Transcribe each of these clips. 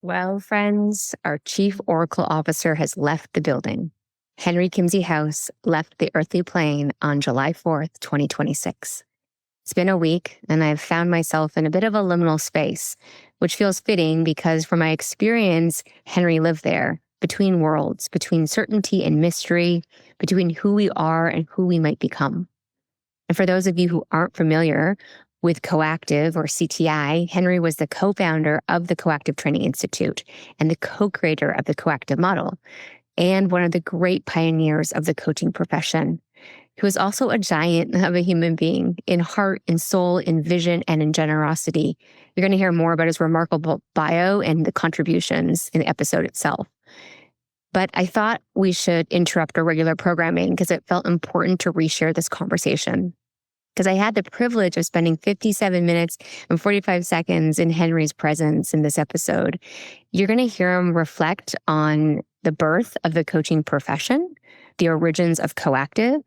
Well, friends, our Chief Oracle Officer has left the building. Henry Kimsey-House left the earthly plane on July 4th, 2026. It's been a week, and I've found myself in a bit of a liminal space, which feels fitting because from my experience, Henry lived there, between worlds, between certainty and mystery, between who we are and who we might become. And for those of you who aren't familiar with Coactive or CTI, Henry was the co-founder of the Coactive Training Institute and the co-creator of the Coactive model, and one of the great pioneers of the coaching profession. He was also a giant of a human being in heart, in soul, in vision, and in generosity. You're going to hear more about his remarkable bio and the contributions in the episode itself. But I thought we should interrupt our regular programming because it felt important to reshare this conversation. Because I had the privilege of spending 57 minutes and 45 seconds in Henry's presence in this episode. You're going to hear him reflect on the birth of the coaching profession, the origins of Coactive,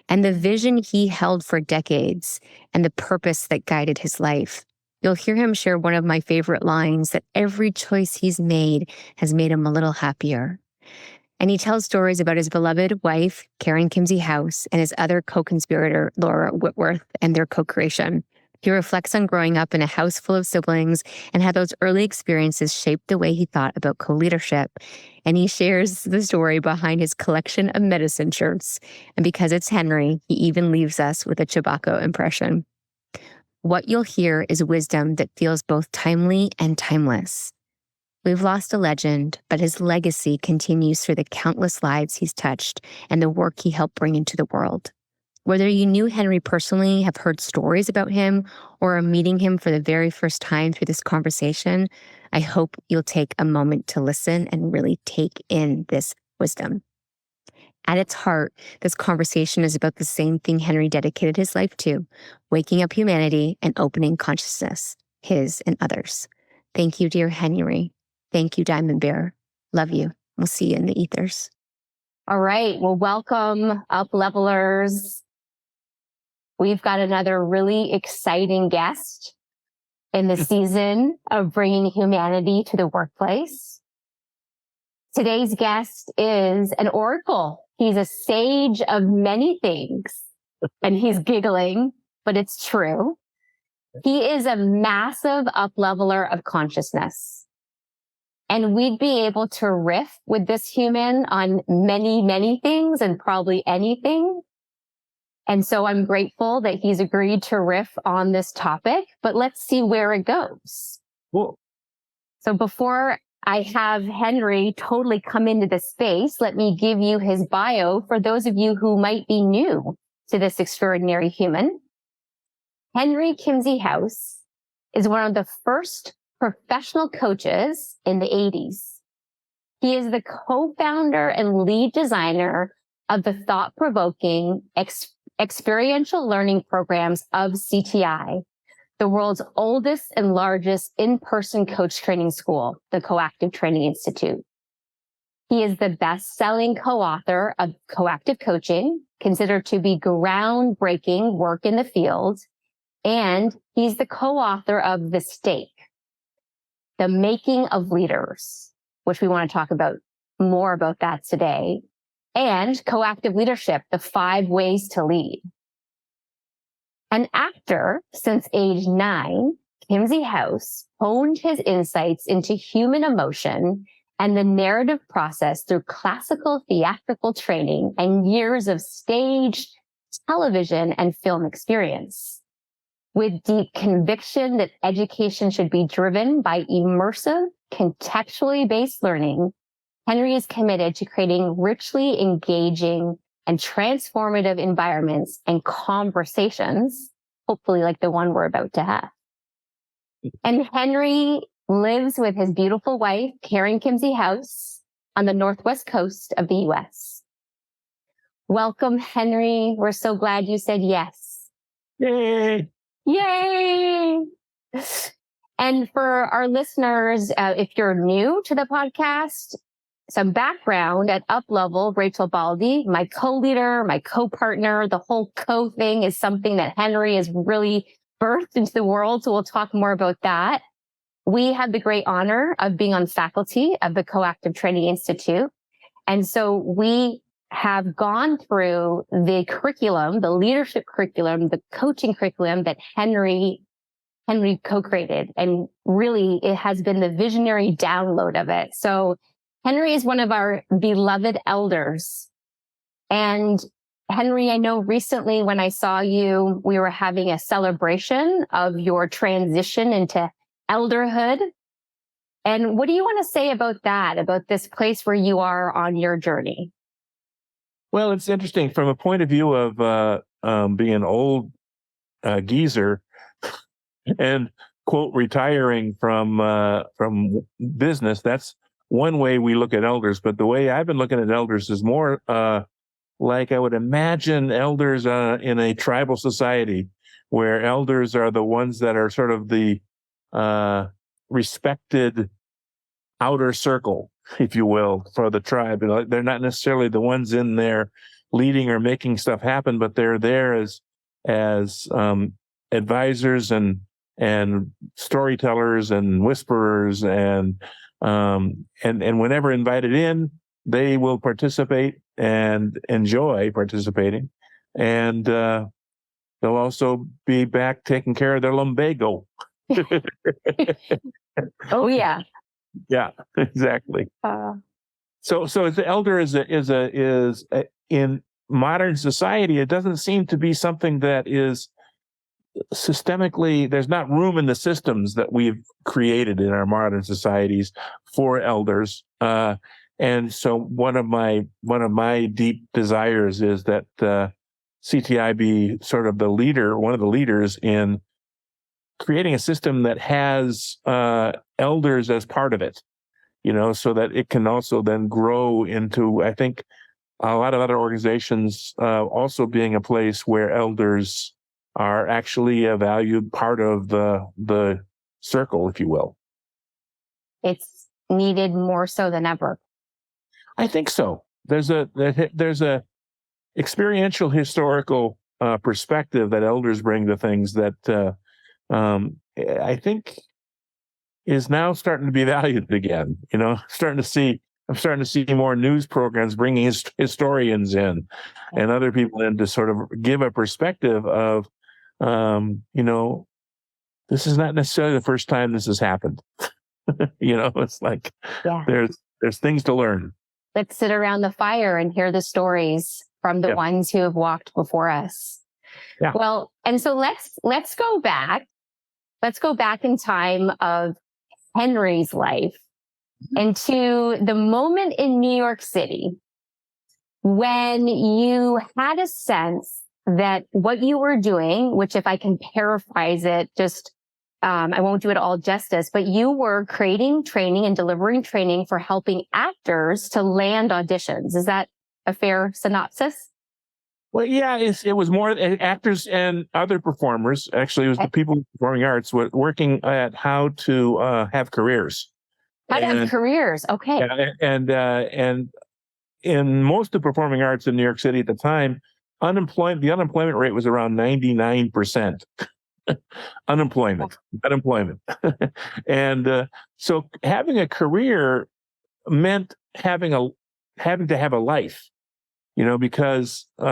and the vision he held for decades and the purpose that guided his life. You'll hear him share one of my favorite lines that every choice he's made has made him a little happier. And he tells stories about his beloved wife, Karen Kimsey-House, and his other co-conspirator, Laura Whitworth, and their co-creation. He reflects on growing up in a house full of siblings and how those early experiences shaped the way he thought about co-leadership. And he shares the story behind his collection of medicine shirts. And because it's Henry, he even leaves us with a Chewbacca impression. What you'll hear is wisdom that feels both timely and timeless. We've lost a legend, but his legacy continues through the countless lives he's touched and the work he helped bring into the world. Whether you knew Henry personally, have heard stories about him, or are meeting him for the very first time through this conversation, I hope you'll take a moment to listen and really take in this wisdom. At its heart, this conversation is about the same thing Henry dedicated his life to, waking up humanity and opening consciousness, his and others. Thank you, dear Henry. Thank you, Diamond Bear. Love you. We'll see you in the ethers. All right. Well, welcome, UpLevelers. We've got another really exciting guest in the season of bringing humanity to the workplace. Today's guest is an oracle. He's a sage of many things, and he's giggling, but it's true. He is a massive upleveler of consciousness. And we'd be able to riff with this human on many, many things and probably anything. And so I'm grateful that he's agreed to riff on this topic, but let's see where it goes. Cool. So before I have Henry totally come into the space, let me give you his bio for those of you who might be new to this extraordinary human. Henry Kimsey-House is one of the first professional coaches in the 80s. He is the co-founder and lead designer of the thought-provoking experiential learning programs of CTI, the world's oldest and largest in-person coach training school, the Coactive Training Institute. He is the best-selling co-author of Coactive Coaching, considered to be groundbreaking work in the field, and he's the co-author of The Stake, The Making of Leaders, which we want to talk about more about that today, and Coactive Leadership, The 5 Ways to Lead. An actor since age 9, Kimsey-House honed his insights into human emotion and the narrative process through classical theatrical training and years of stage, television, and film experience. With deep conviction that education should be driven by immersive, contextually based learning, Henry is committed to creating richly engaging and transformative environments and conversations, hopefully like the one we're about to have. And Henry lives with his beautiful wife, Karen Kimsey-House, on the northwest coast of the U.S. Welcome, Henry. We're so glad you said yes. Yay! Yay! And for our listeners, if you're new to the podcast, some background at UpLevel, Rachel Baldy, my co-leader, my co-partner, the whole co-thing is something that Henry has really birthed into the world. So we'll talk more about that. we had the great honor of being on faculty of the Coactive Training Institute. And so we have gone through the curriculum, the leadership curriculum, the coaching curriculum that Henry co-created. And really, it has been the visionary download of it. So Henry is one of our beloved elders. And Henry, I know recently when I saw you, we were having a celebration of your transition into elderhood. And what do you want to say about that, about this place where you are on your journey? Well, it's interesting from a point of view of being an old geezer and, quote, retiring from business. That's one way we look at elders. But the way I've been looking at elders is more like I would imagine elders in a tribal society, where elders are the ones that are sort of the respected outer circle, if you will, for the tribe. They're not necessarily the ones in there leading or making stuff happen, but they're there as advisors and storytellers and whisperers, and whenever invited in, they will participate and enjoy participating, and they'll also be back taking care of their lumbago. Oh yeah. Yeah, exactly. So the elder is in modern society, it doesn't seem to be something that is systemically, there's not room in the systems that we've created in our modern societies for elders. And so one of my deep desires is that CTI be sort of one of the leaders in creating a system that has elders as part of it, so that it can also then grow into, I think, a lot of other organizations also being a place where elders are actually a valued part of the circle, if you will. It's needed more so than ever. I think so. There's a experiential historical perspective that elders bring to things that I think is now starting to be valued again. I'm starting to see more news programs bringing historians in and other people in to sort of give a perspective of, this is not necessarily the first time this has happened. It's like, there's things to learn. Let's sit around the fire and hear the stories from the ones who have walked before us. Yeah. Well, and so let's go back. Let's go back in time of Henry's life and to the moment in New York City when you had a sense that what you were doing, which if I can paraphrase it, I won't do it all justice, but you were creating training and delivering training for helping actors to land auditions. Is that a fair synopsis? Well, yeah, it was more actors and other performers. Actually, it was the people in performing arts working at how to have careers. How to have careers, okay. Yeah, and in most of performing arts in New York City at the time, the unemployment rate was around 99%. Unemployment. And so having a career meant having to have a life. Because you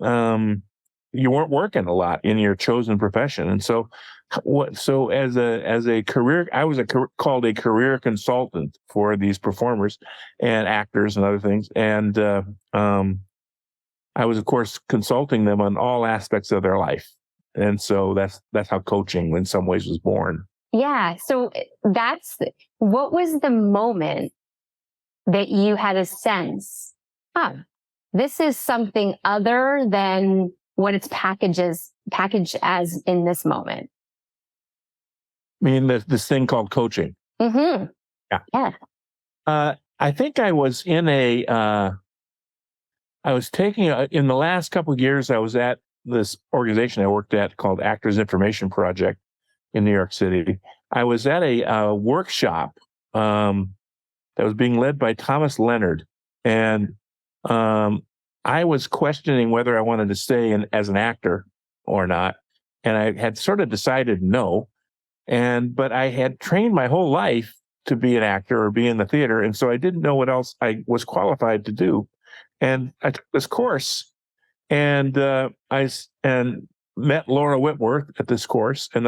weren't working a lot in your chosen profession, and so as a career, I was called a career consultant for these performers and actors and other things, and I was, of course, consulting them on all aspects of their life, and so that's how coaching, in some ways, was born. Yeah. So what was the moment that you had a sense, this is something other than what it's packaged as in this moment? I mean, this thing called coaching. Mm-hmm. Yeah. I think I was in in the last couple of years, I was at this organization I worked at called Actors Information Project in New York City. I was at a workshop that was being led by Thomas Leonard, and I was questioning whether I wanted to stay as an actor or not. And I had sort of decided no. but I had trained my whole life to be an actor or be in the theater. And so I didn't know what else I was qualified to do. And I took this course, and and met Laura Whitworth at this course, and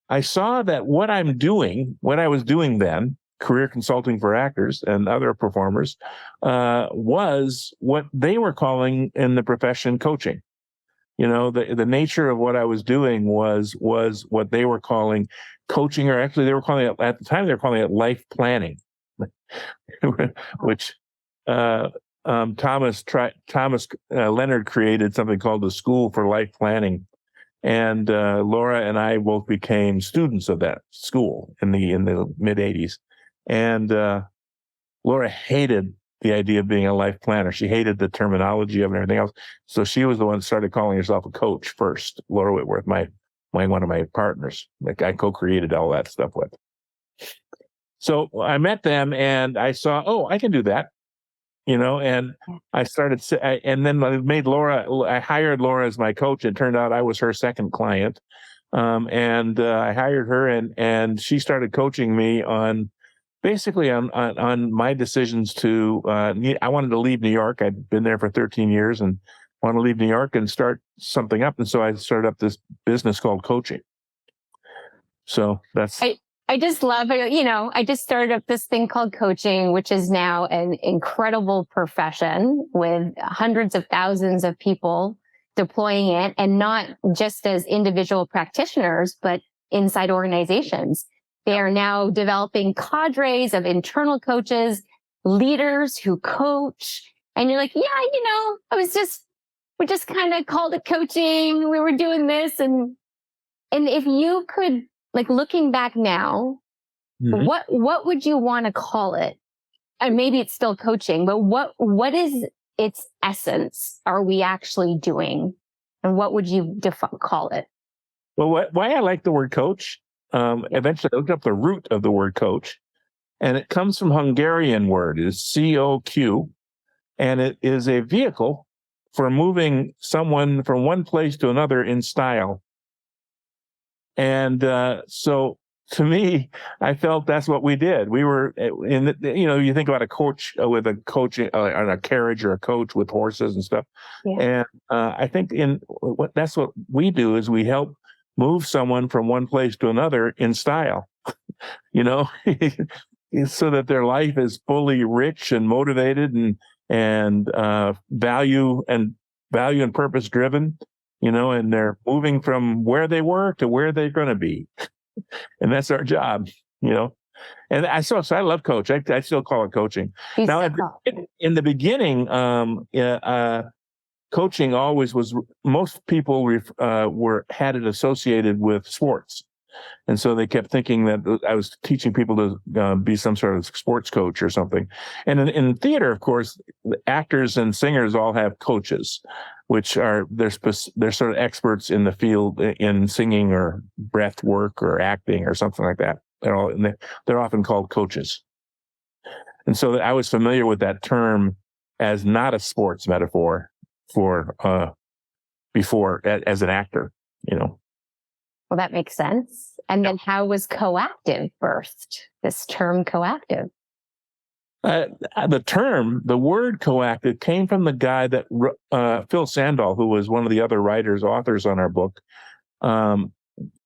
I saw that what I was doing then, career consulting for actors and other performers, was what they were calling in the profession coaching. The nature of what I was doing was what they were calling coaching, or actually they were calling it, at the time, they were calling it life planning, which Thomas Leonard created something called the School for Life Planning. And Laura and I both became students of that school in the mid 80s. And Laura hated the idea of being a life planner. She hated the terminology of it and everything else. So she was the one that started calling herself a coach first. Laura Whitworth, one of my partners, like I co-created all that stuff with. So I met them and I saw, oh, I can do that. And I started, and then I hired Laura as my coach. It turned out I was her second client. And I hired her, and she started coaching me on my decisions to, I wanted to leave New York. I'd been there for 13 years and wanted to leave New York and start something up. And so I started up this business called coaching. So that's... I just love it. I just started up this thing called coaching, which is now an incredible profession with hundreds of thousands of people deploying it, and not just as individual practitioners, but inside organizations. They are now developing cadres of internal coaches, leaders who coach. And you're like, yeah, we just kind of called it coaching. We were doing this. And if you could, like, looking back now, mm-hmm. what would you want to call it? And maybe it's still coaching, but what is its essence? Are we actually doing? And what would you call it? Well, why I like the word coach, eventually I looked up the root of the word coach, and it comes from Hungarian word. It is COQ, and it is a vehicle for moving someone from one place to another in style. And so to me, I felt that's what we did. We were you think about a coach with a coach on a carriage, or a coach with horses and stuff. Yeah. And I think that's what we do, is we help move someone from one place to another in style, so that their life is fully rich and motivated and value and purpose driven. And they're moving from where they were to where they're going to be. And that's our job, And so I love coach. I still call it coaching. Now, in the beginning, coaching always was, most people had it associated with sports. And so they kept thinking that I was teaching people to be some sort of sports coach or something. And in theater, of course, actors and singers all have coaches, which are they're sort of experts in the field in singing or breath work or acting or something like that. They're often called coaches. And so I was familiar with that term as not a sports metaphor for before as an actor, Well, that makes sense. And then how was coactive birthed, this term coactive? The word coactive came from the guy that Phil Sandoval, who was one of the other authors on our book,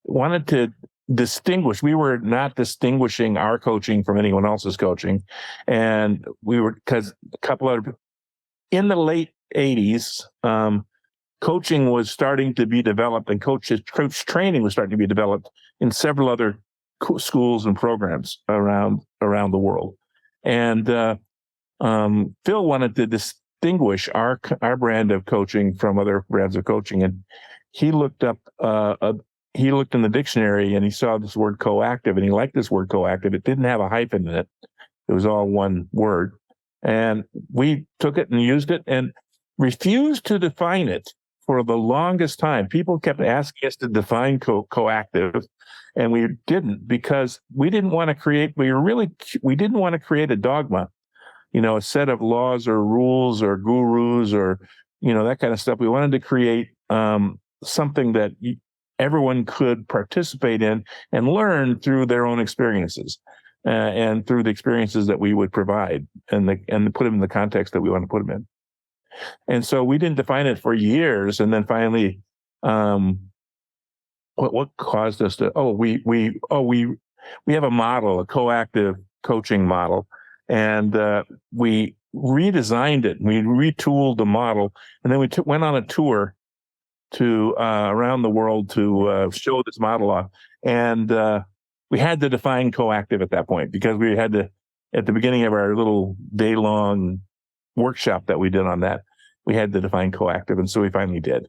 wanted to distinguish. We were not distinguishing our coaching from anyone else's coaching. And because a couple of, in the late 80s, coaching was starting to be developed, and coach training was starting to be developed in several other schools and programs around the world. And Phil wanted to distinguish our brand of coaching from other brands of coaching, and he looked up. He looked in the dictionary and he saw this word coactive, and he liked this word coactive. It didn't have a hyphen in it; it was all one word. And we took it and used it, and refused to define it for the longest time. People kept asking us to define coactive, and we didn't, because we didn't want to create. We didn't want to create a dogma, a set of laws or rules or gurus or that kind of stuff. We wanted to create something that everyone could participate in and learn through their own experiences, and through the experiences that we would provide, and put them in the context that we want to put them in. And so we didn't define it for years, and then finally, what caused us to we have a model, a coactive coaching model, and we redesigned it. We retooled the model, and then we went on a tour to around the world to show this model off. And we had to define coactive at that point, because we had to, at the beginning of our little day-long workshop that we did on that, we had to define coactive, and so we finally did.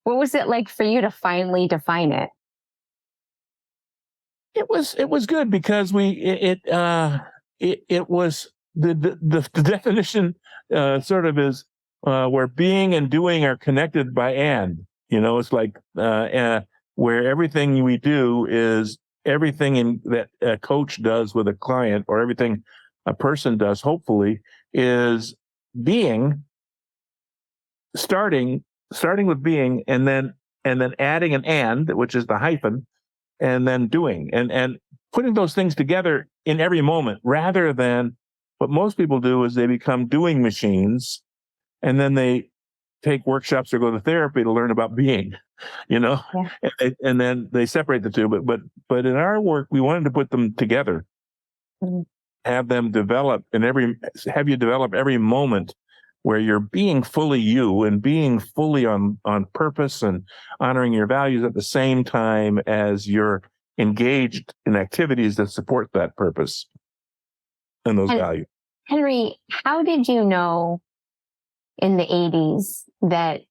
What was it like for you to finally define it? It was good, because it was the definition sort of is where being and doing are connected by and. It's like where everything we do is everything that a coach does with a client, or everything a person does, hopefully, is being, starting with being, and then adding an and, which is the hyphen, and then doing, and putting those things together in every moment, rather than what most people do is they become doing machines, and then they take workshops or go to therapy to learn about being, yeah. And then they separate the two. But in our work, we wanted to put them together, have them develop, have you develop every moment where you're being fully you and being fully on purpose and honoring your values at the same time as you're engaged in activities that support that purpose and those values. Henry, how did you know in the 80s that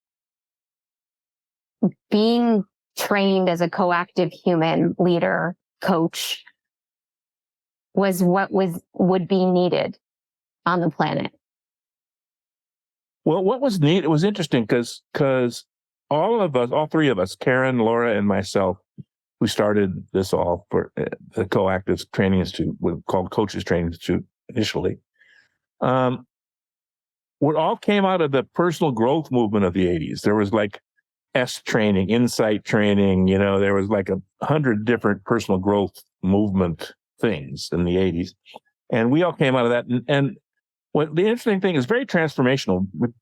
being trained as a coactive human leader coach was what would be needed on the planet? Well, what was neat, it was interesting because all three of us, Karen, Laura, and myself, who started this all for the Coactive Training Institute, called Coaches Training Institute initially, what all came out of the personal growth movement of the 80s. There was like S training, insight training, there was like 100 different personal growth movement things in the 80s. And we all came out of that. And what the interesting thing is, very transformational, with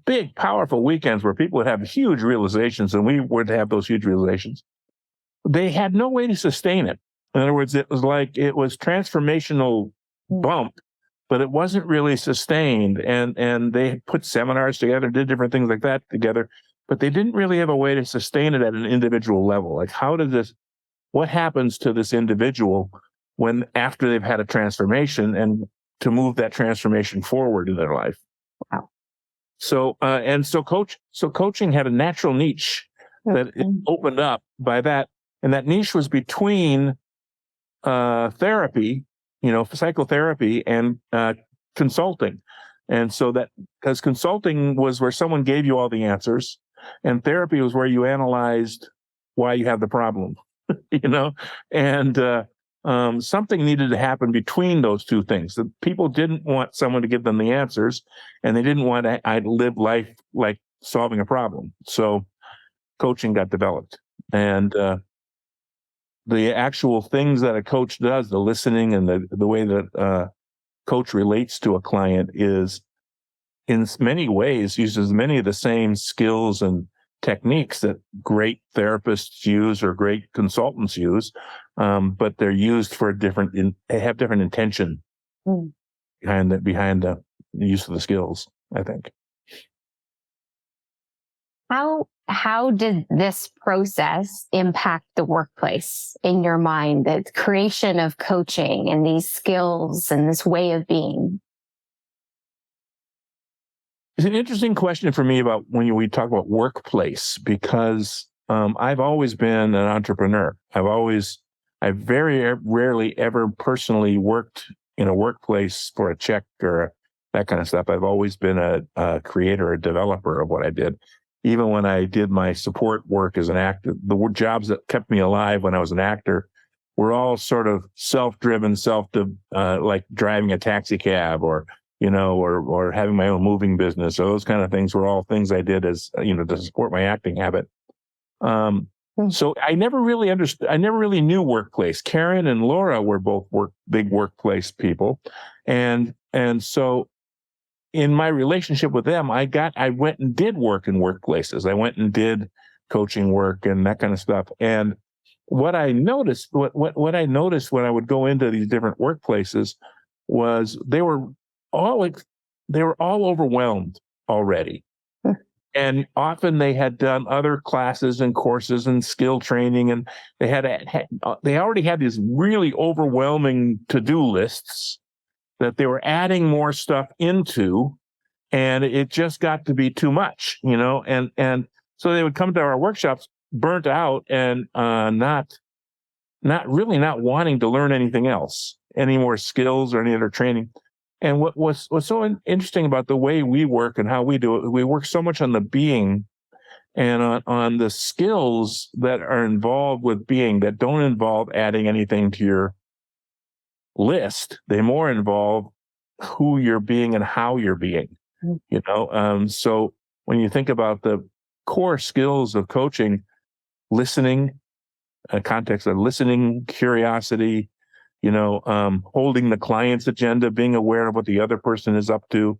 big, powerful weekends where people would have huge realizations, and we would have those huge realizations. They had no way to sustain it. In other words, it was transformational bump, but it wasn't really sustained. And they put seminars together, did different things like that together, but they didn't really have a way to sustain it at an individual level. Like, what happens to this individual after they've had a transformation, and to move that transformation forward in their life? Wow. So coaching had a natural niche that it opened up by that. And that niche was between therapy, psychotherapy, and consulting. And so that, because consulting was where someone gave you all the answers, and therapy was where you analyzed why you have the problem, and something needed to happen between those two things. The people didn't want someone to give them the answers, and they didn't want to live life like solving a problem. So coaching got developed, and the actual things that a coach does, the listening and the way that a coach relates to a client, is in many ways uses many of the same skills and techniques that great therapists use or great consultants use, but they're used for they have different intention behind the use of the skills, I think. How did this process impact the workplace in your mind, the creation of coaching and these skills and this way of being? It's an interesting question for me about when we talk about workplace, because I've always been an entrepreneur. I've very rarely ever personally worked in a workplace for a check or that kind of stuff. I've always been a creator, a developer of what I did. Even when I did my support work as an actor, the jobs that kept me alive when I was an actor were all sort of self-driven, like driving a taxi cab or having my own moving business. So those kind of things were all things I did as, to support my acting habit. So I never really understood. I never really knew workplace. Karen and Laura were both big workplace people, and so in my relationship with them, I went and did work in workplaces. I went and did coaching work and that kind of stuff. And what I noticed when I would go into these different workplaces was they were all overwhelmed already. And often they had done other classes and courses and skill training, and they already had these really overwhelming to-do lists that they were adding more stuff into, and it just got to be too much, and so they would come to our workshops burnt out and not wanting to learn anything else, any more skills or any other training. And what's so interesting about the way we work and how we do it, we work so much on the being and on the skills that are involved with being that don't involve adding anything to your list. They more involve who you're being and how you're being, So when you think about the core skills of coaching, listening, context of listening, curiosity, holding the client's agenda, being aware of what the other person is up to,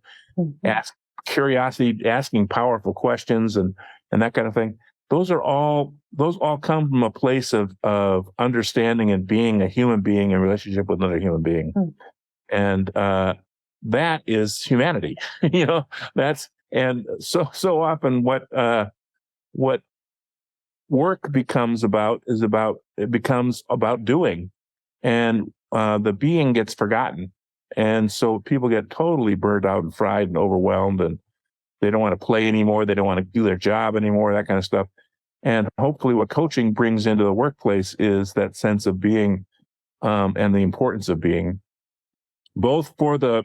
curiosity, asking powerful questions and that kind of thing. Those all come from a place of understanding and being a human being in relationship with another human being. And that is humanity. And so often what work becomes about doing, and the being gets forgotten. And so people get totally burned out and fried and overwhelmed, and they don't want to play anymore. They don't want to do their job anymore, that kind of stuff. And hopefully what coaching brings into the workplace is that sense of being, and the importance of being, both for the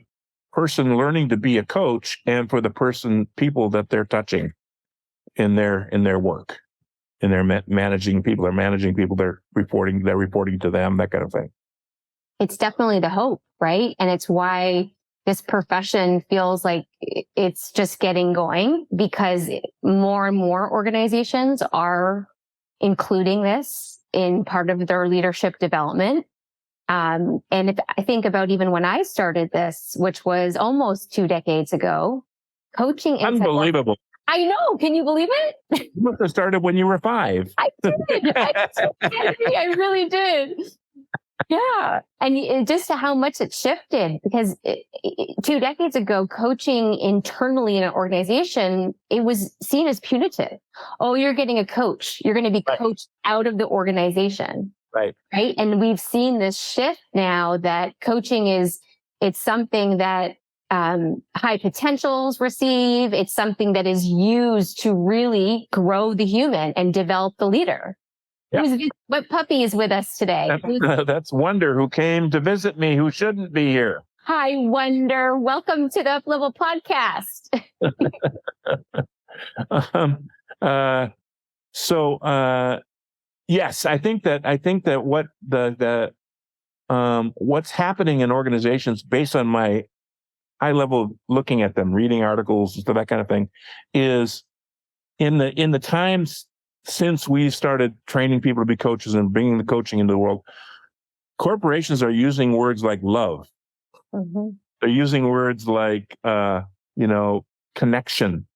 person learning to be a coach and for the people that they're touching in their work. And they're managing people, they're reporting to them, that kind of thing. It's definitely the hope, right? And it's why this profession feels like it's just getting going, because more and more organizations are including this in part of their leadership development. And if I think about even when I started this, which was almost 2 decades ago, coaching. Unbelievable. I know. Can you believe it? You must have started when you were 5. I did. I really did. Yeah. And just how much it shifted, because 2 decades ago, coaching internally in an organization, it was seen as punitive. Oh, you're getting a coach. You're going to be coached out of the organization. Right. Right. And we've seen this shift now that coaching it's something that high potentials receive. It's something that is used to really grow the human and develop the leader. Yeah. What puppy is with us today? That's Wonder, who came to visit me, who shouldn't be here. Hi, Wonder. Welcome to the UpLevel Podcast. Yes, I think that what what's happening in organizations, based on my high level looking at them, reading articles, stuff, that kind of thing, is in the times since we started training people to be coaches and bringing the coaching into the world, corporations are using words like love. Mm-hmm. They're using words like connection,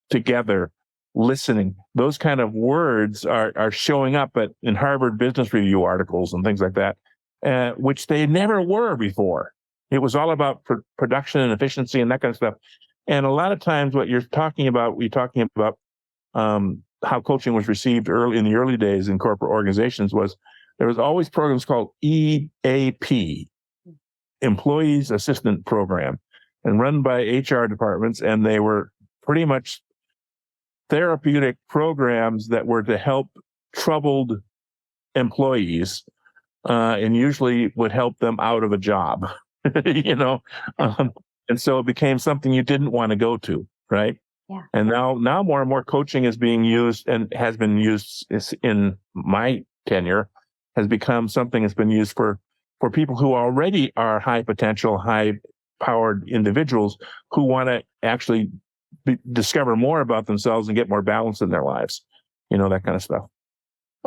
together, listening. Those kind of words are showing up in Harvard Business Review articles and things like that, which they never were before. It was all about production and efficiency and that kind of stuff. And a lot of times what we're talking about how coaching was received in the early days in corporate organizations was there was always programs called EAP, Employees Assistant Program, and run by HR departments. And they were pretty much therapeutic programs that were to help troubled employees, and usually would help them out of a job. And so it became something you didn't want to go to, right? Yeah. And now more and more coaching is being used, and has been used in my tenure, has become something that's been used for people who already are high potential, high powered individuals who want to actually discover more about themselves and get more balance in their lives, that kind of stuff.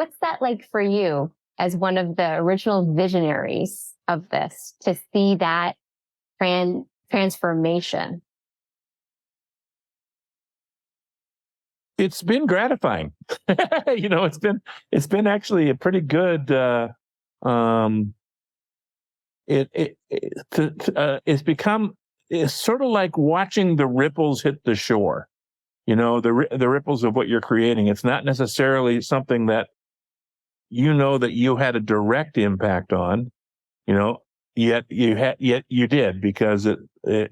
What's that like for you as one of the original visionaries of this, to see that transformation? It's been gratifying. It's been actually a pretty good, it's sort of like watching the ripples hit the shore, the ripples of what you're creating. It's not necessarily something that that you had a direct impact on, yet you did, because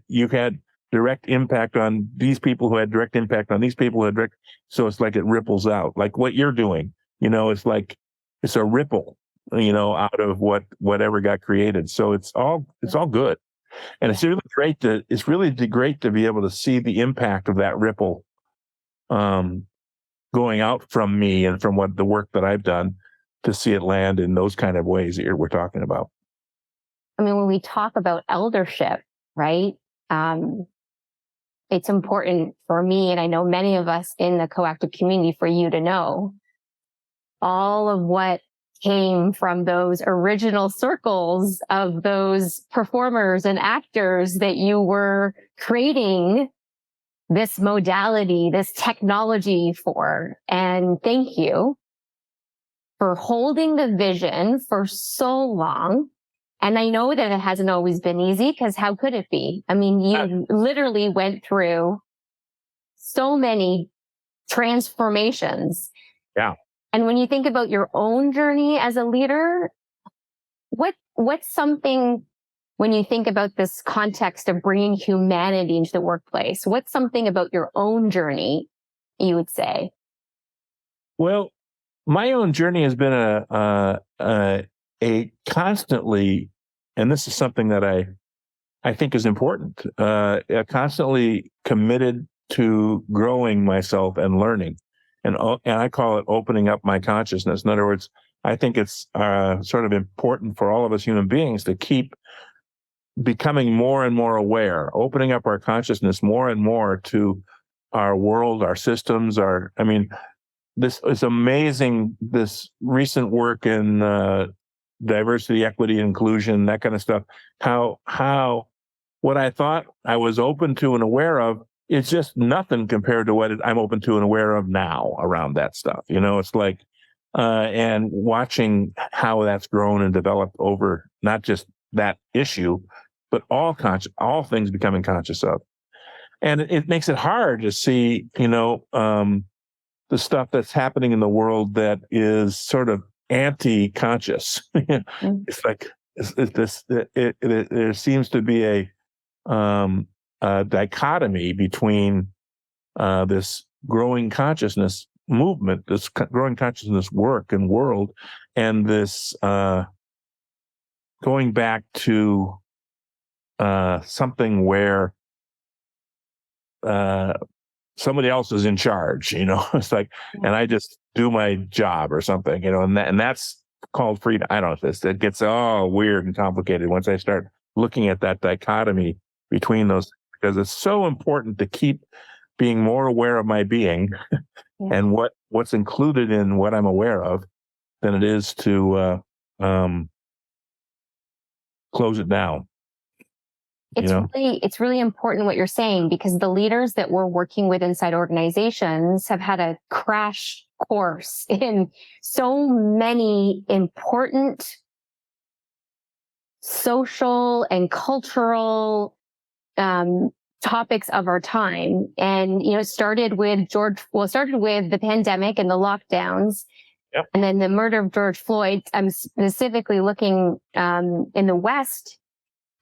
you had direct impact on these people who had direct impact on these people who had direct. So it's like it ripples out, like what you're doing. It's like it's a ripple, out of whatever got created. So it's all good, and it's really great to be able to see the impact of that ripple, going out from me and from the work that I've done, to see it land in those kind of ways that we're talking about. I mean, when we talk about eldership, right? It's important for me, and I know many of us in the coactive community, for you to know all of what came from those original circles of those performers and actors that you were creating this modality, this technology for. And thank you for holding the vision for so long. And I know that it hasn't always been easy, because how could it be? I mean, you literally went through so many transformations. Yeah. And when you think about your own journey as a leader, what's something, when you think about this context of bringing humanity into the workplace, what's something about your own journey you would say? Well, my own journey has been a constantly, and this is something that I think is important, constantly committed to growing myself and learning, and I call it opening up my consciousness. In other words, I think it's sort of important for all of us human beings to keep becoming more and more aware, opening up our consciousness more and more to our world, our systems, this is amazing, this recent work in diversity, equity, inclusion, that kind of stuff. How what I thought I was open to and aware of is just nothing compared to what I'm open to and aware of now around that stuff. It's like, and watching how that's grown and developed over not just that issue, but all things becoming conscious of. And it makes it hard to see, the stuff that's happening in the world that is sort of anti-conscious. It's like there seems to be a dichotomy between this growing consciousness movement, this growing consciousness work and world, and this going back to something where somebody else is in charge, it's like, and I just do my job or something, and that's called freedom. I don't know if it gets all weird and complicated once I start looking at that dichotomy between those, because it's so important to keep being more aware of my being and what's included in what I'm aware of than it is to close it down. It's really important what you're saying, because the leaders that we're working with inside organizations have had a crash course in so many important social and cultural topics of our time. And, it started with the pandemic and the lockdowns. Yep. And then the murder of George Floyd. I'm specifically looking in the West.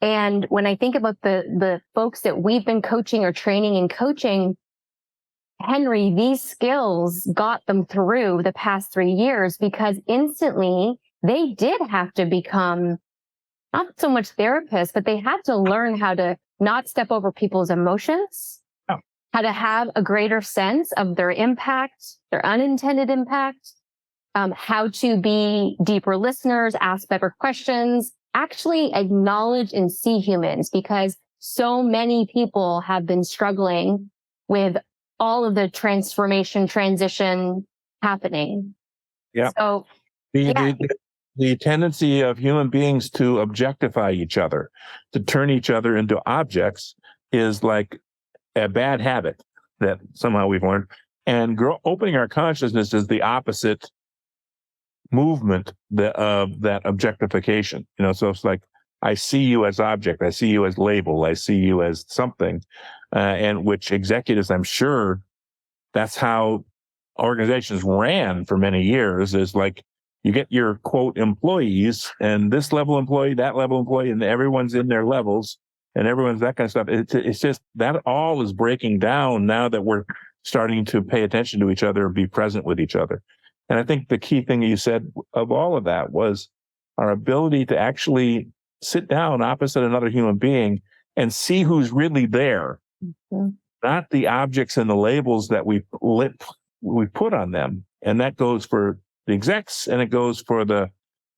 And when I think about the folks that we've been coaching or training and coaching, Henry, these skills got them through the past 3 years, because instantly they did have to become not so much therapists, but they had to learn how to not step over people's emotions, how to have a greater sense of their impact, their unintended impact, how to be deeper listeners, ask better questions, actually acknowledge and see humans, because so many people have been struggling with all of the transition happening. Yeah. So, the tendency of human beings to objectify each other, to turn each other into objects, is like a bad habit that somehow we've learned. And opening our consciousness is the opposite movement of that objectification. So it's like, I see you as object, I see you as label, I see you as something, and which executives, I'm sure, that's how organizations ran for many years. Is like, you get your quote employees, and this level employee, that level employee, and everyone's in their levels, and everyone's that kind of stuff. It's just that all is breaking down now that we're starting to pay attention to each other and be present with each other. And I think the key thing you said of all of that was our ability to actually sit down opposite another human being and see who's really there, not the objects and the labels that we put on them. And that goes for the execs, and it goes for the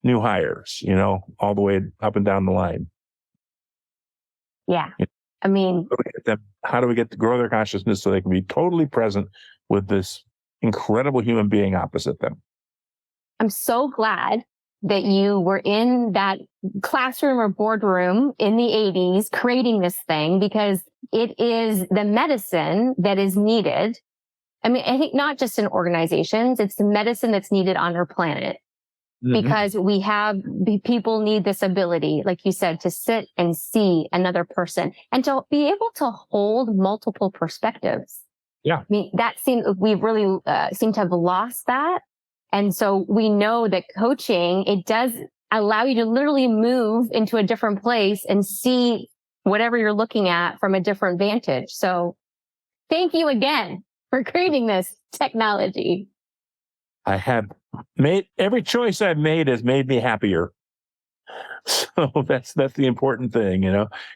new hires, all the way up and down the line. Yeah. I mean, how do we get to grow their consciousness so they can be totally present with this incredible human being opposite them? I'm so glad that you were in that classroom or boardroom in the 80s creating this thing, because it is the medicine that is needed. I mean, I think not just in organizations, it's the medicine that's needed on our planet. Because people need this ability, like you said, to sit and see another person and to be able to hold multiple perspectives. Yeah. I mean, we've really seem to have lost that. And so we know that coaching, it does allow you to literally move into a different place and see whatever you're looking at from a different vantage. So thank you again for creating this technology. I have made every choice I've made has made me happier. So that's the important thing,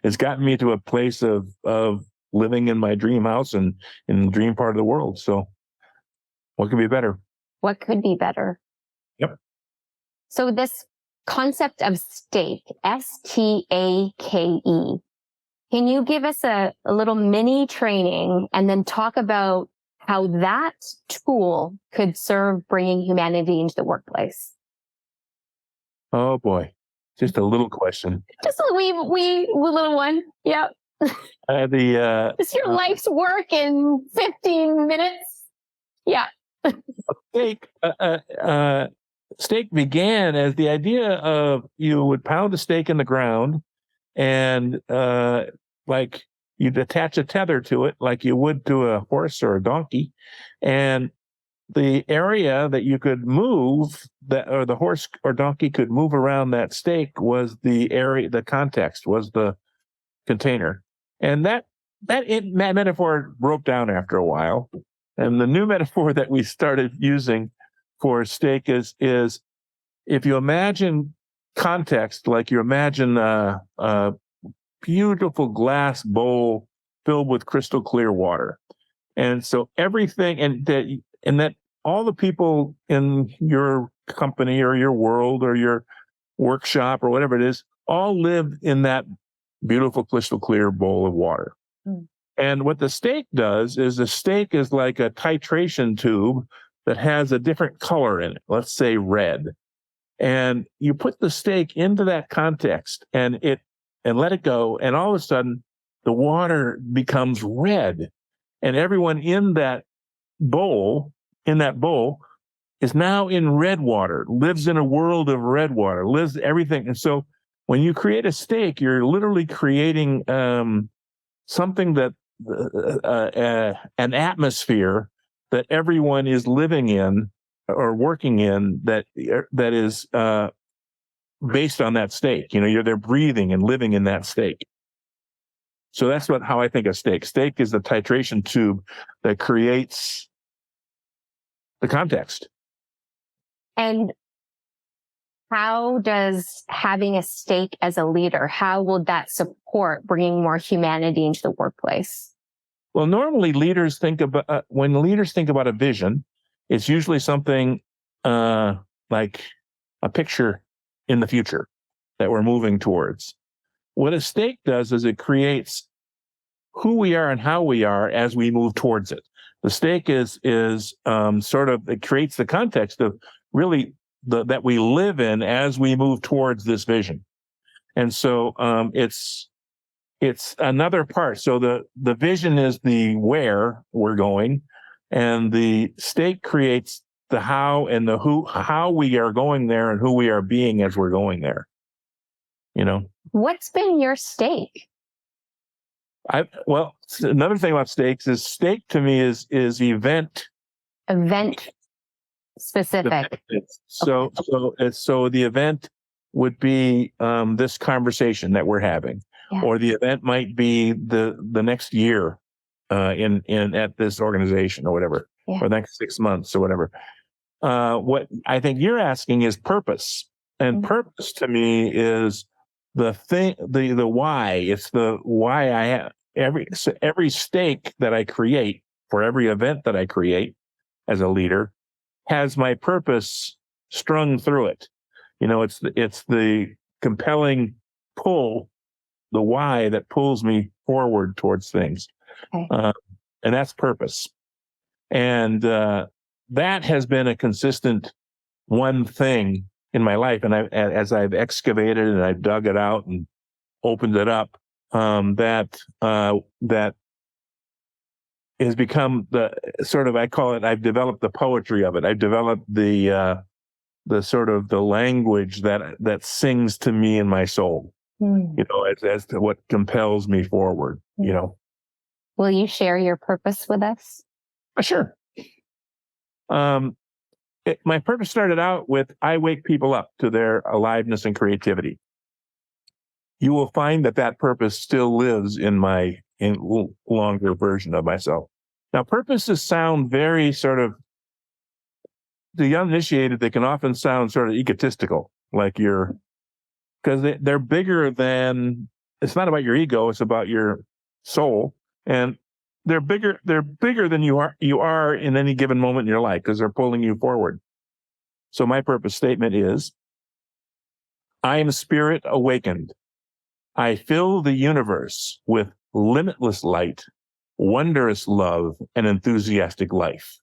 It's gotten me to a place of living in my dream house and in the dream part of the world. So what could be better? What could be better? Yep. So this concept of stake, STAKE, can you give us a little mini training and then talk about how that tool could serve bringing humanity into the workplace? Oh boy, just a little question. Just a wee little one. Yep. It's your life's work in 15 minutes. Yeah. Stake began as the idea of you would pound a stake in the ground, and you'd attach a tether to it like you would to a horse or a donkey, and the area that you could move, or the horse or donkey could move around that stake, was the area. The context was the container, and that metaphor broke down after a while. And the new metaphor that we started using for stake is if you imagine context, like you imagine a beautiful glass bowl filled with crystal clear water. And so everything, and that all the people in your company or your world or your workshop or whatever it is, all live in that beautiful crystal clear bowl of water. And what the stake does is the stake is like a titration tube that has a different color in it, let's say red. And you put the stake into that context and let it go, and all of a sudden the water becomes red. And everyone in that bowl is now in red water, lives in a world of red water, lives everything. And so when you create a stake, you're literally creating something that an atmosphere that everyone is living in or working in that is based on that stake. They're breathing and living in that stake. So that's how I think of stake. Stake is the titration tube that creates the context. And how does having a stake as a leader, how will that support bringing more humanity into the workplace? Well, normally when leaders think about a vision, it's usually something like a picture in the future that we're moving towards. What a stake does is it creates who we are and how we are as we move towards it. The stake is it creates the context of really that we live in as we move towards this vision. And so it's another part. So the vision is the where we're going, and the stake creates the how and the who, how we are going there and who we are being as we're going there. What's been your stake? Well, another thing about stakes is stake to me is event specific. So the event would be this conversation that we're having, or the event might be the next year in at this organization or whatever, or the next 6 months or whatever. What I think you're asking is purpose, and purpose to me is the thing, the why. It's the why I have every stake that I create for every event that I create as a leader has my purpose strung through it. It's the compelling pull, the why that pulls me forward towards things. Okay. And that's purpose. And that has been a consistent one thing in my life. And as I've excavated and I've dug it out and opened it up, that has become the sort of, I call it, I've developed the poetry of it. I've developed the sort of the language that sings to me in my soul, as to what compels me forward, Will you share your purpose with us? Sure. My purpose started out with, I wake people up to their aliveness and creativity. You will find that purpose still lives in longer version of myself. Now, purposes sound very sort of, the uninitiated, they can often sound sort of egotistical, like because they're bigger than, it's not about your ego, it's about your soul. And they're bigger than you are in any given moment in your life, because they're pulling you forward. So my purpose statement is, I am spirit awakened. I fill the universe with limitless light, wondrous love, and enthusiastic life.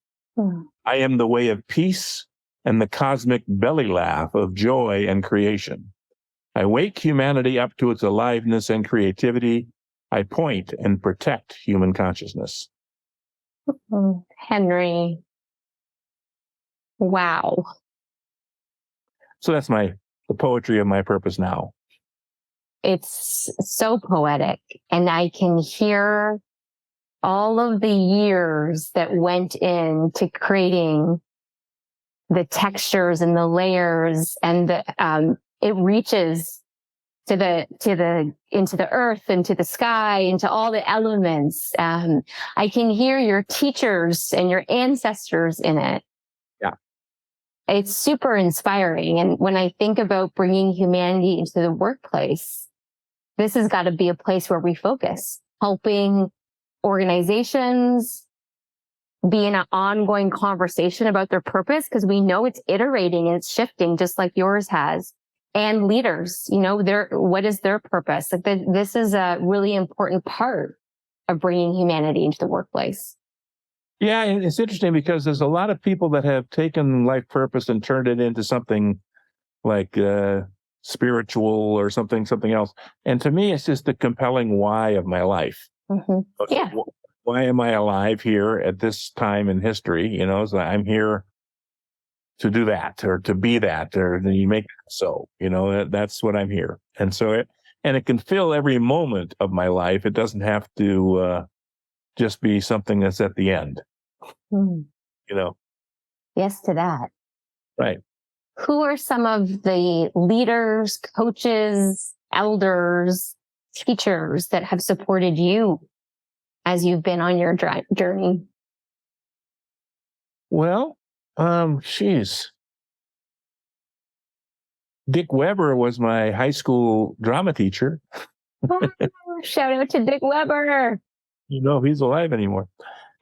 I am the way of peace and the cosmic belly laugh of joy and creation. I wake humanity up to its aliveness and creativity. I point and protect human consciousness. Henry. Wow. So that's the poetry of my purpose now. It's so poetic, and I can hear all of the years that went into creating the textures and the layers, and it reaches into the earth, into the sky, into all the elements. I can hear your teachers and your ancestors in it. Yeah. It's super inspiring. And when I think about bringing humanity into the workplace, this has got to be a place where we focus, helping organizations be in an ongoing conversation about their purpose, because we know it's iterating and it's shifting just like yours has. And leaders, what is their purpose? Like this is a really important part of bringing humanity into the workplace. Yeah, and it's interesting because there's a lot of people that have taken life purpose and turned it into something like spiritual or something else. And to me, it's just the compelling why of my life. Mm-hmm. Yeah. Why am I alive here at this time in history? So I'm here to do that, or to be that, or you make it so. That's what I'm here. And so it can fill every moment of my life. It doesn't have to just be something that's at the end. Yes to that. Right. Who are some of the leaders, coaches, elders, teachers that have supported you as you've been on your journey? Well, Dick Weber was my high school drama teacher. Oh, shout out to Dick Weber. He's alive anymore.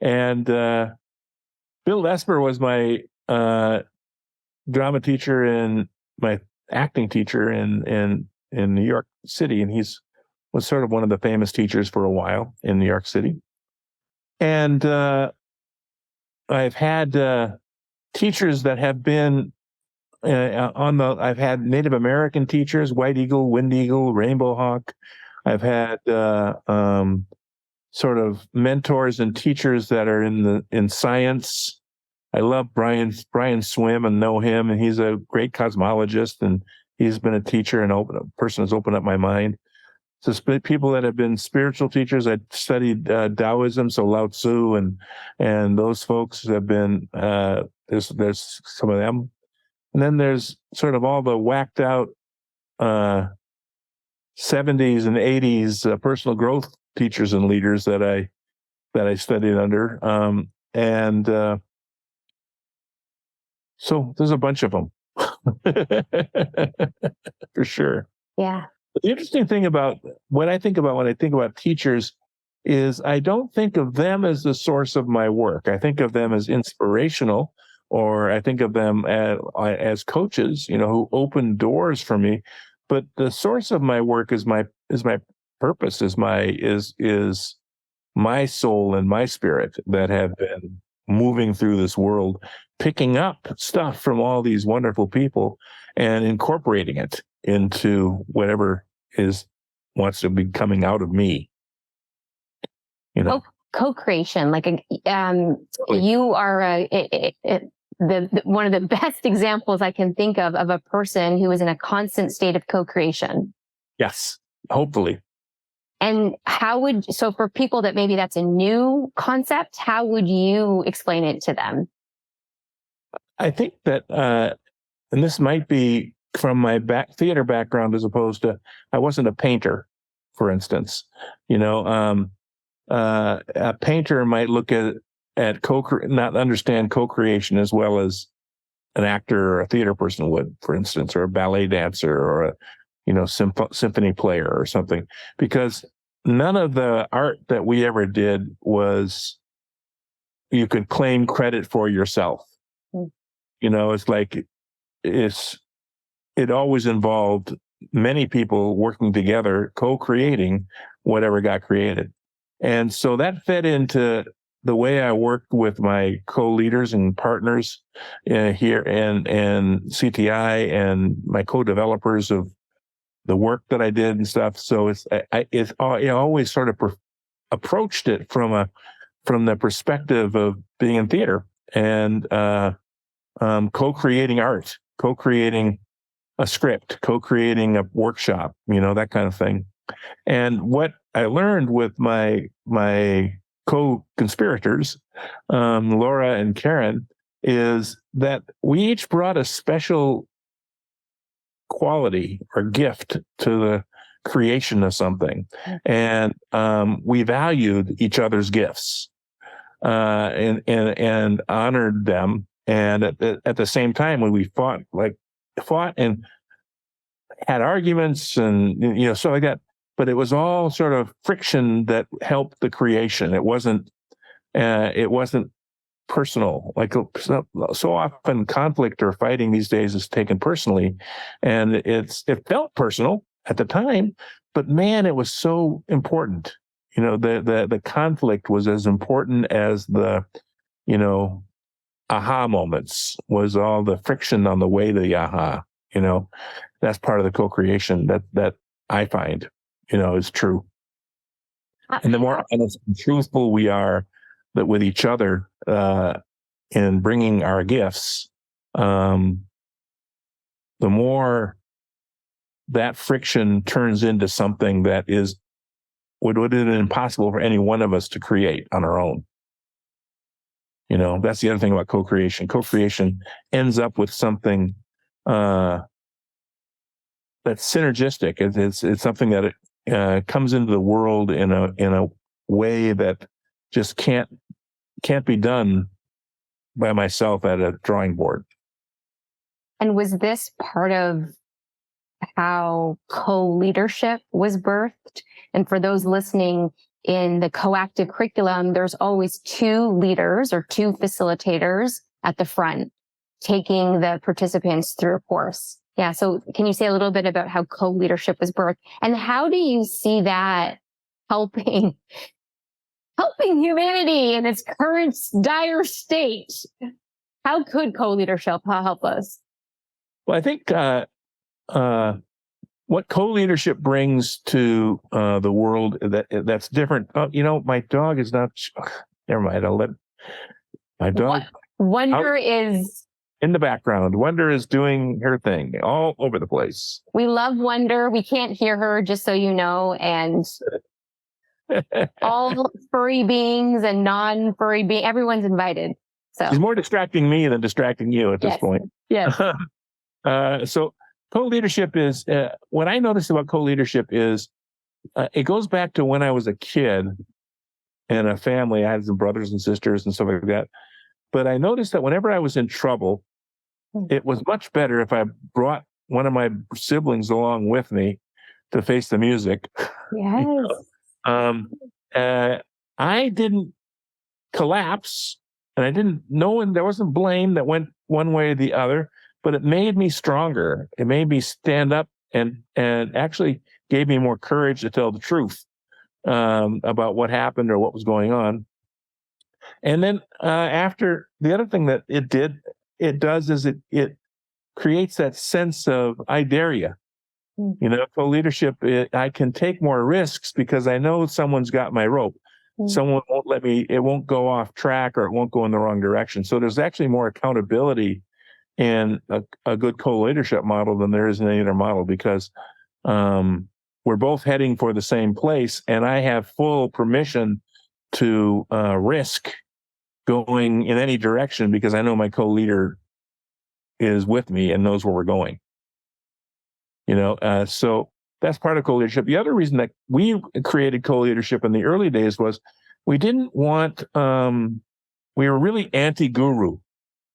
And Bill Esper was my drama teacher and my acting teacher in New York City, and was sort of one of the famous teachers for a while in New York City. And I've had teachers that have been I've had Native American teachers, White Eagle, Wind Eagle, Rainbow Hawk. I've had sort of mentors and teachers that are in science. I love Brian Swim and know him, and he's a great cosmologist, and he's been a teacher and a person who's opened up my mind. So people that have been spiritual teachers. I studied Taoism, so Lao Tzu and those folks have been there's some of them. And then there's sort of all the whacked out 70s and 80s personal growth teachers and leaders that I studied under. So there's a bunch of them for sure. Yeah. The interesting thing about what I think about when I think about teachers is I don't think of them as the source of my work. I think of them as inspirational, or I think of them as coaches, who open doors for me. But the source of my work is my purpose, is my soul and my spirit that have been moving through this world, picking up stuff from all these wonderful people and incorporating it into whatever wants to be coming out of me. Co-creation, you are one of the best examples I can think of a person who is in a constant state of co-creation. Yes, hopefully. And so for people that maybe that's a new concept, how would you explain it to them? I think that, and this might be from my theater background, as opposed to, I wasn't a painter, for instance. A painter might look at not understand co-creation as well as an actor or a theater person would, for instance, or a ballet dancer or a symphony player or something, because none of the art that we ever did was you could claim credit for yourself. It's like it always involved many people working together, co-creating whatever got created. And so that fed into the way I worked with my co-leaders and partners here and CTI and my co-developers of the work that I did and stuff. So I always sort of approached it from the perspective of being in theater and co-creating art, co-creating a script, co-creating a workshop, that kind of thing. And what I learned with my co-conspirators, Laura and Karen, is that we each brought a special quality or gift to the creation of something, and we valued each other's gifts and honored them. And at the same time, when we fought and had arguments and stuff like that, but it was all sort of friction that helped the creation. It wasn't personal. Like so often conflict or fighting these days is taken personally, and it felt personal at the time, but man, it was so important. The conflict was as important as the aha moments, was all the friction on the way to the aha. That's part of the co-creation that I find is true. And the more honest and truthful we are that with each other in bringing our gifts, the more that friction turns into something that would have been impossible for any one of us to create on our own. That's the other thing about co-creation. Co-creation ends up with something that's synergistic. It's something that comes into the world in a way that just can't be done by myself at a drawing board. And was this part of how co-leadership was birthed? And for those listening, in the coactive curriculum, there's always two leaders or two facilitators at the front taking the participants through a course. Yeah. So can you say a little bit about how co-leadership was birthed, and how do you see that helping humanity in its current dire state? How could co-leadership help us? Well, I think what co-leadership brings to the world that's different. My dog is not. Never mind. I'll let my dog. Wonder is in the background. Wonder is doing her thing all over the place. We love Wonder. We can't hear her, just so you know, and all furry beings and non-furry beings, everyone's invited. So she's more distracting me than distracting you at this point. Yes. So co-leadership is, what I noticed about co-leadership is, it goes back to when I was a kid in a family. I had some brothers and sisters and stuff like that. But I noticed that whenever I was in trouble, it was much better if I brought one of my siblings along with me to face the music. Yes. I didn't collapse, and I didn't know, and there wasn't blame that went one way or the other, but it made me stronger. It made me stand up and actually gave me more courage to tell the truth about what happened or what was going on. And then after, the other thing that it does is it creates that sense of I dare you. Co-leadership, I can take more risks because I know someone's got my rope. Someone won't let me, it won't go off track, or it won't go in the wrong direction. So there's actually more accountability in a good co-leadership model than there is in any other model, because we're both heading for the same place, and I have full permission to risk going in any direction because I know my co-leader is with me and knows where we're going. So that's part of co-leadership. The other reason that we created co-leadership in the early days was we didn't want, we were really anti-guru.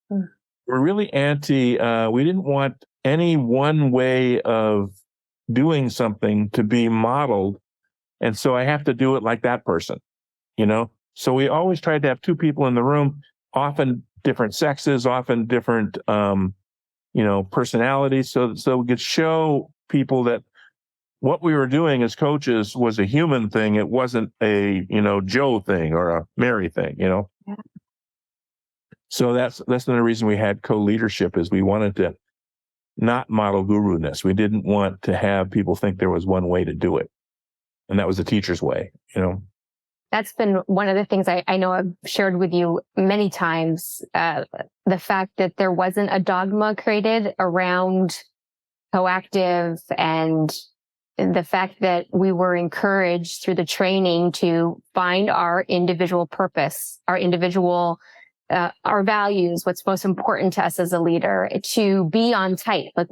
We're really we didn't want any one way of doing something to be modeled. And so I have to do it like that person, So we always tried to have two people in the room, often different sexes, often different, personalities. So we could show people that what we were doing as coaches was a human thing. It wasn't a, Joe thing or a Mary thing, Yeah. So that's another reason we had co-leadership, is we wanted to not model guru-ness. We didn't want to have people think there was one way to do it. And that was the teacher's way, That's been one of the things I know I've shared with you many times, the fact that there wasn't a dogma created around coactive, and the fact that we were encouraged through the training to find our individual purpose, our individual, our values, what's most important to us as a leader, to be on type. Like,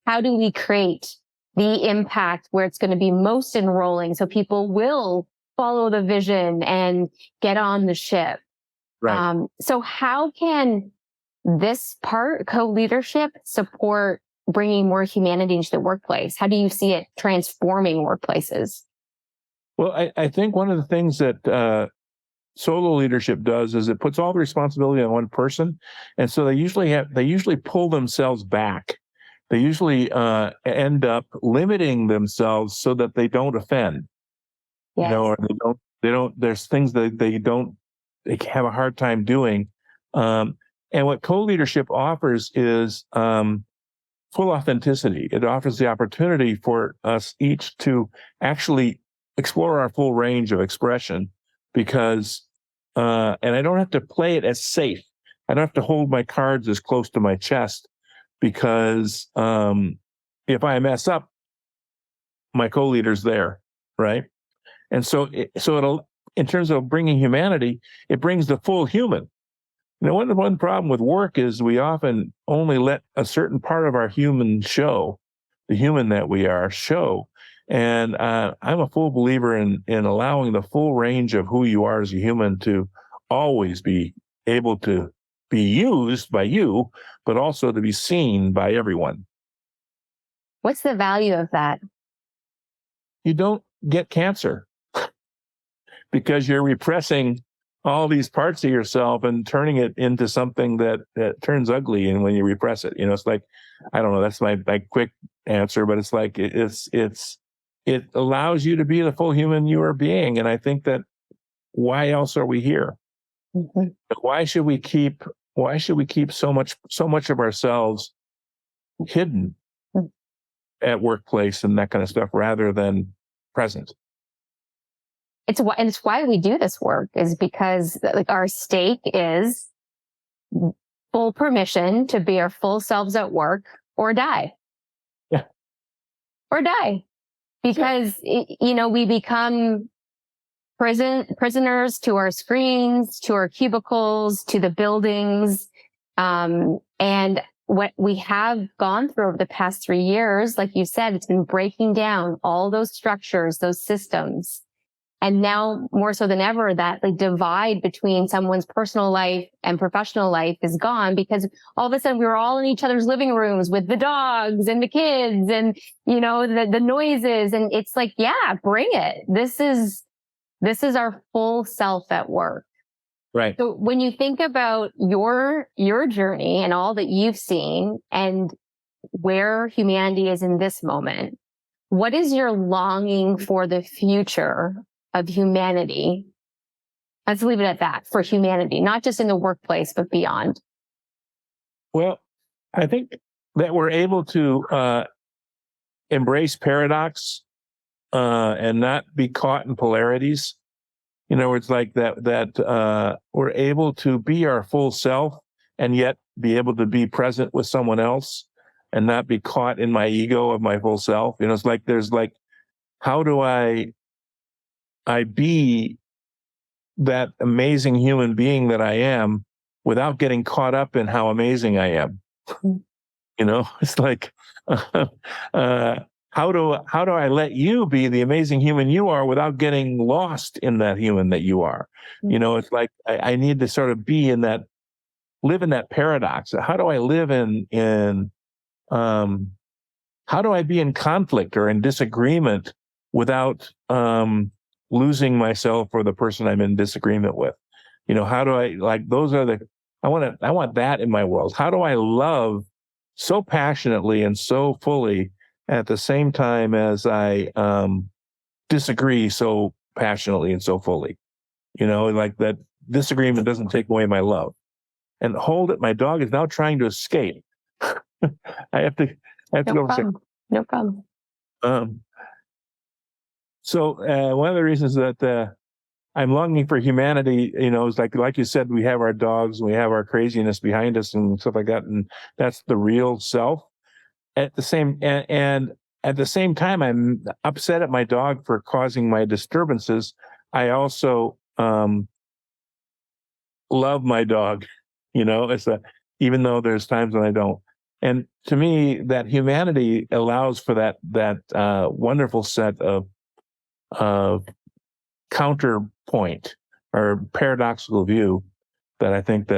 how do we create the impact where it's going to be most enrolling so people will follow the vision and get on the ship. Right. So how can this part, co-leadership, support bringing more humanity into the workplace? How do you see it transforming workplaces? Well, I think one of the things that solo leadership does is it puts all the responsibility on one person. And so they usually pull themselves back. They usually end up limiting themselves so that they don't offend. Yes. Or they don't, there's things that they have a hard time doing. And what co-leadership offers is full authenticity. It offers the opportunity for us each to actually explore our full range of expression, because, and I don't have to play it as safe. I don't have to hold my cards as close to my chest, because if I mess up, my co-leader's there, right? And so it'll, in terms of bringing humanity, it brings the full human. One problem with work is we often only let a certain part of our human show, the human that we are, show. And I'm a full believer in allowing the full range of who you are as a human to always be able to be used by you, but also to be seen by everyone. What's the value of that? You don't get cancer because you're repressing all these parts of yourself and turning it into something that turns ugly. And when you repress it, it's like, I don't know, that's my quick answer, but it's like, it allows you to be the full human you are being. And I think that, why else are we here? Mm-hmm. Why should we keep so much of ourselves hidden at workplace and that kind of stuff rather than present. It's why we do this work, is because like our stake is full permission to be our full selves at work or die. Yeah. Or die. Because, we become prisoners to our screens, to our cubicles, to the buildings. And what we have gone through over the past 3 years, like you said, it's been breaking down all those structures, those systems. And now more so than ever, that like divide between someone's personal life and professional life is gone, because all of a sudden we were all in each other's living rooms with the dogs and the kids and, the noises. And it's like, yeah, bring it. This is our full self at work. Right. So when you think about your journey and all that you've seen and where humanity is in this moment, what is your longing for the future of humanity? Let's leave it at that, for humanity, not just in the workplace, but beyond. Well, I think that we're able to embrace paradox and not be caught in polarities. It's like that we're able to be our full self and yet be able to be present with someone else and not be caught in my ego of my full self. It's like there's like, how do I be that amazing human being that I am without getting caught up in how amazing I am? It's like, how do I let you be the amazing human you are without getting lost in that human that you are? It's like I need to sort of live in that paradox. How do I live how do I be in conflict or in disagreement without losing myself or the person I'm in disagreement with? How do I, like, those are I want that in my world. How do I love so passionately and so fully at the same time as I disagree so passionately and so fully? Like that disagreement doesn't take away my love. And hold it, my dog is now trying to escape. I have to go. No problem. So one of the reasons that I'm longing for humanity, is like you said, we have our dogs, we have our craziness behind us and stuff like that, and that's the real self. At the same time, I'm upset at my dog for causing my disturbances. I also love my dog. Even though there's times when I don't. And to me, that humanity allows for that wonderful set of counterpoint or paradoxical view that I think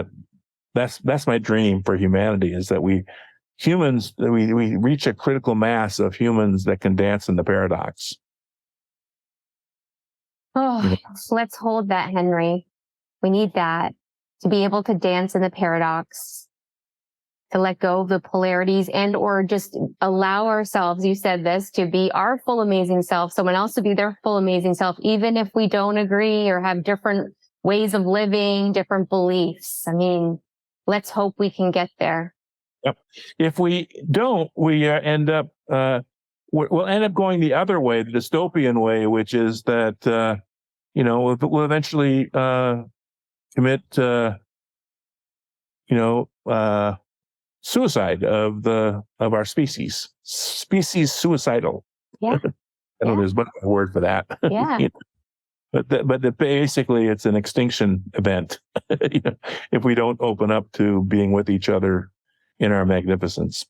that's my dream for humanity, is that we reach a critical mass of humans that can dance in the paradox. Oh, let's hold that, Henry. We need that, to be able to dance in the paradox, to let go of the polarities and or just allow ourselves, you said this, to be our full amazing self, someone else to be their full amazing self, even if we don't agree or have different ways of living, different beliefs. I mean, let's hope we can get there. Yep. If we don't, we end up we'll end up going the other way, the dystopian way, which is that we'll eventually commit suicide of our species suicidal. Yeah. I don't know, there's a word for that. Yeah. But basically it's an extinction event if we don't open up to being with each other in our magnificence.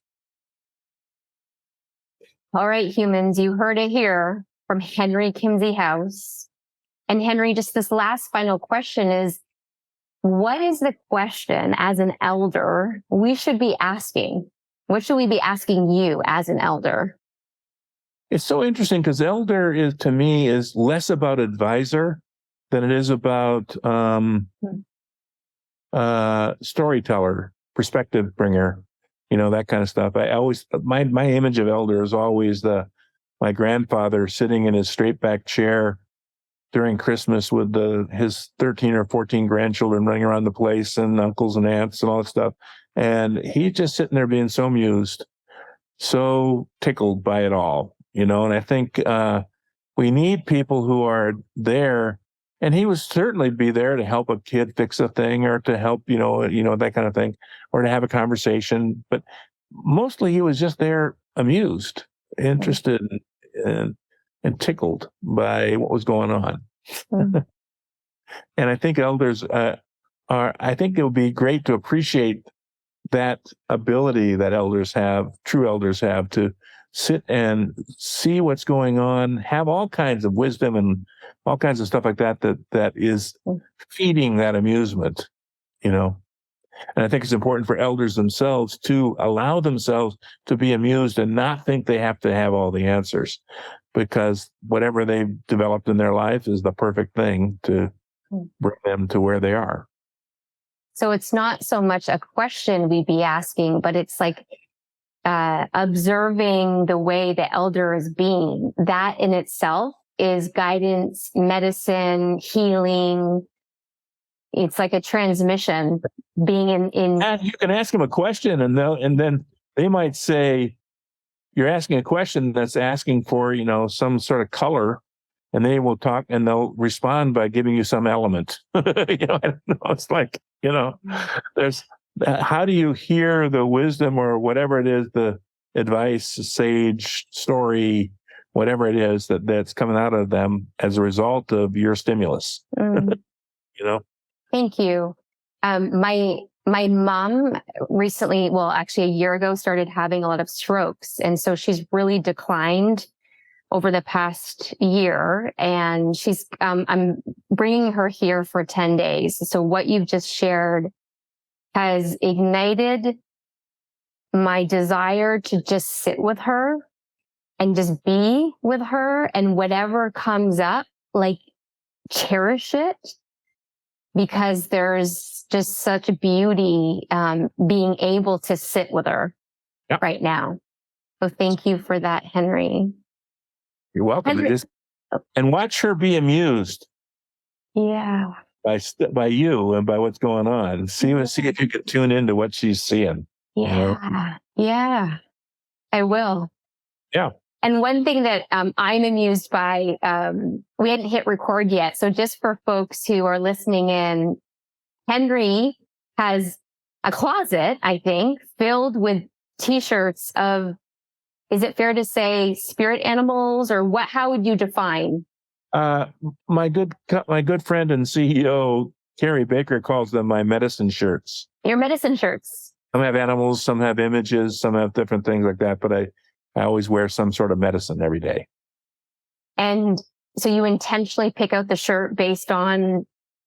All right, humans, you heard it here from Henry Kimsey-House. And Henry, just this last final question is, what is the question as an elder we should be asking? What should we be asking you as an elder? It's so interesting because elder to me is less about advisor than it is about storyteller, perspective bringer, that kind of stuff. I always, my image of elder is always my grandfather sitting in his straight back chair during Christmas with his 13 or 14 grandchildren running around the place and uncles and aunts and all that stuff. And he's just sitting there being so amused. so tickled by it all, and I think we need people who are there, and he would certainly be there to help a kid fix a thing or to help, that kind of thing, or to have a conversation. But mostly he was just there amused, interested, and tickled by what was going on. Mm-hmm. And I think elders I think it would be great to appreciate that ability that true elders have, to sit and see what's going on, have all kinds of wisdom and all kinds of stuff like that is feeding that amusement, And I think it's important for elders themselves to allow themselves to be amused and not think they have to have all the answers, because whatever they've developed in their life is the perfect thing to bring them to where they are. So it's not so much a question we'd be asking, but it's like observing the way the elder is being. That in itself is guidance, medicine, healing. It's like a transmission being in. And you can ask them a question, and then they might say, you're asking a question that's asking for, some sort of color, and they will talk and they'll respond by giving you some element. I don't know. It's like, there's, how do you hear the wisdom or whatever it is, the advice, sage, story, whatever it is that's coming out of them as a result of your stimulus? Thank you. My mom recently, actually a year ago, started having a lot of strokes. And so she's really declined over the past year. And I'm bringing her here for 10 days. So what you've just shared has ignited my desire to just sit with her and just be with her, and whatever comes up, like, cherish it, because there's just such beauty being able to sit with her right now. So thank you for that, Henry. You're welcome. And watch her be amused. Yeah. By you and by what's going on. See if you can tune into what she's seeing. Yeah. Yeah. I will. Yeah. And one thing that I'm amused by, we hadn't hit record yet. So just for folks who are listening in, Henry has a closet, I think, filled with t-shirts of, is it fair to say, spirit animals, or what? How would you define? My good friend and CEO, Carrie Baker, calls them my medicine shirts. Your medicine shirts. Some have animals, some have images, some have different things like that. But I always wear some sort of medicine every day. And so you intentionally pick out the shirt based on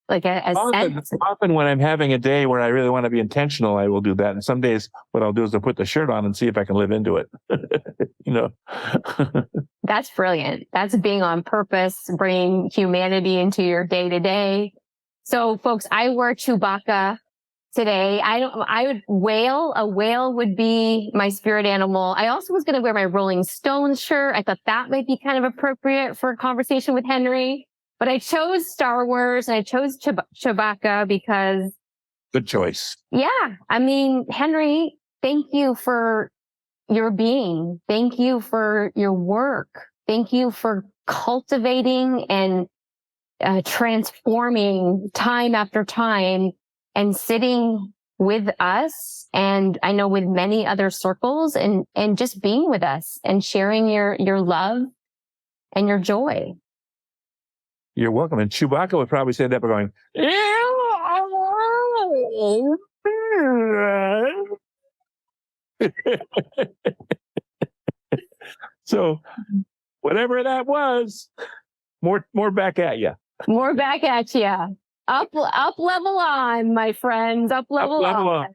like often when I'm having a day where I really want to be intentional, I will do that. And some days what I'll do is I'll put the shirt on and see if I can live into it. That's brilliant. That's being on purpose, bringing humanity into your day to day. So folks, I wear Chewbacca today. A whale would be my spirit animal. I also was going to wear my Rolling Stones shirt. I thought that might be kind of appropriate for a conversation with Henry. But I chose Star Wars and I chose Chewbacca because... Good choice. Yeah. I mean, Henry, thank you for your being. Thank you for your work. Thank you for cultivating and transforming time after time and sitting with us. And I know with many other circles and just being with us and sharing your love and your joy. You're welcome. And Chewbacca would probably say that by going, so whatever that was, more back at you. More back at you. Up level on, my friends. Up level on.